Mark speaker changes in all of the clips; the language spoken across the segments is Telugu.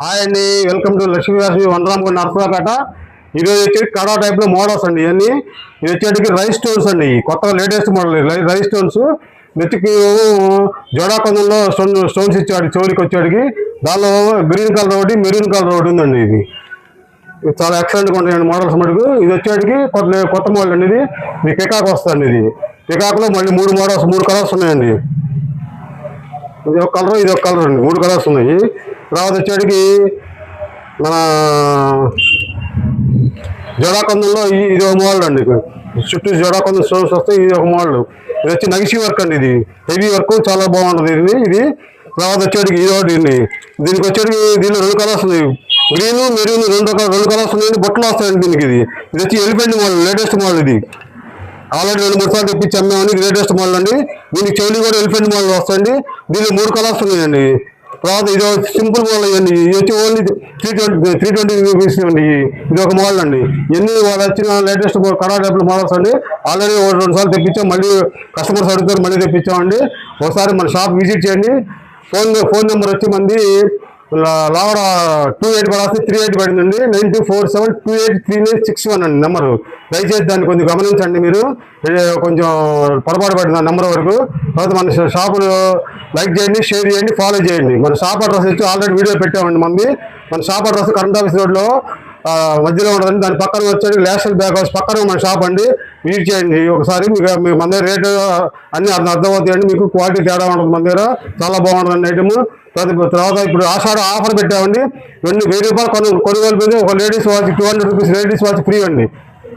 Speaker 1: హాయ్ అండి, వెల్కమ్ టు లక్ష్మీవాసి వనరామగూడ నర్సరాపేట. ఈరోజు వచ్చి కడా టైప్లో మోడల్స్ అండి. ఇవన్నీ ఇది వచ్చేటికి రైస్ స్టోన్స్ అండి. కొత్తగా లేటెస్ట్ మోడల్ రైస్ స్టోన్స్. నెత్తికి జోడాకొందంలో స్టోన్స్ ఇచ్చాడు చెవులకి వచ్చేటికి. దానిలో గ్రీన్ కలర్ ఒకటి, మెరూన్ కలర్ ఒకటి ఉందండి. ఇది చాలా ఎక్సలెంట్గా ఉంటాయండి మోడల్స్ మటుకు. ఇది వచ్చేటికి కొత్త మోడల్ అండి. ఇది పికాక్ వస్తుంది. ఇది పికాక్లో మళ్ళీ మూడు కలర్స్ ఉన్నాయండి. ఇది ఒక కలర్, ఇది ఒక కలర్ అండి. 3 కలర్స్ ఉన్నాయి. తర్వాత వచ్చేటికి మన జోడాకొందంలో ఇది ఒక మోడల్ అండి. చుట్టూ జోడాకొందం స్టోన్స్ వస్తాయి. ఇది ఒక మోడల్. ఇది వచ్చి నగిషి వర్క్ అండి. ఇది హెవీ వర్క్, చాలా బాగుంటుంది. ఇది తర్వాత వచ్చేటికి ఇది ఒకటి అండి. దీనికి వచ్చేటికి దీనిలో 2 కలర్స్ ఉన్నాయి. గ్రీన్, మెరూన్, 2 కలర్స్ ఉన్నాయండి. బొట్టలు వస్తాయండి దీనికి. ఇది వచ్చి ఎలిఫెంట్ మోడల్, లేటెస్ట్ మోడల్. ఇది ఆల్రెడీ 2-3 సార్లు తెప్పించి అమ్మామని. ఇది లేటెస్ట్ మోడల్ అండి. దీనికి చెవులు కూడా ఎలిఫెంట్ మోడల్ వస్తాయండి. దీనికి 3 కలర్స్ ఉన్నాయండి. తర్వాత ఇది సింపుల్ మోడల్ అండి. ఇది వచ్చి ఓన్లీ 320 రూపీస్ అండి. ఇది ఒక మోడల్ అండి. ఎన్ని వాళ్ళు వచ్చిన లేటెస్ట్ కడా టైప్ల మోడల్స్ అండి. ఆల్రెడీ 2 సార్లు తెప్పించాం. మళ్ళీ కస్టమర్స్ అడుగుతారు, మళ్ళీ తెప్పించామండి. ఒకసారి మన షాప్ విజిట్ చేయండి. ఫోన్ నెంబర్ వచ్చి మంది లావడ 28 పడాల్సి 38 పడిందండి. 9247283961 అండి నెంబరు. దయచేసి దాన్ని కొంచెం గమనించండి. మీరు కొంచెం పొరపాటు పడింది ఆ నెంబర్ వరకు. తర్వాత మన షాపును లైక్ చేయండి, షేర్ చేయండి, ఫాలో చేయండి. మన షాప్ అడ్రస్ వచ్చి ఆల్రెడీ వీడియో పెట్టామండి. మన షాప్ అడ్రస్ కరెంట్ ఆఫీస్ రోడ్లో మధ్యలో ఉంటుందండి. దాని పక్కన వచ్చేది నేషనల్ బ్యాంక్ హౌస్ పక్కన మన షాప్ అండి. విజిట్ చేయండి ఒకసారి. మీకు మన దగ్గర రేటు అన్నీ అర్థమవుతాయండి. మీకు క్వాలిటీ తేడా ఉంటుంది. మన దగ్గర చాలా బాగుంటుందండి ఐటమ్. తర్వాత ఇప్పుడు ఆషాఢ ఆఫర్ పెట్టామండి. 1000 రూపాయలు కొనుగోలు మీద ఒక ladies watch 200 rupees ladies watch free అండి.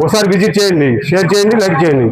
Speaker 1: ఒకసారి విజిట్ చేయండి, షేర్ చేయండి, లైక్ చేయండి.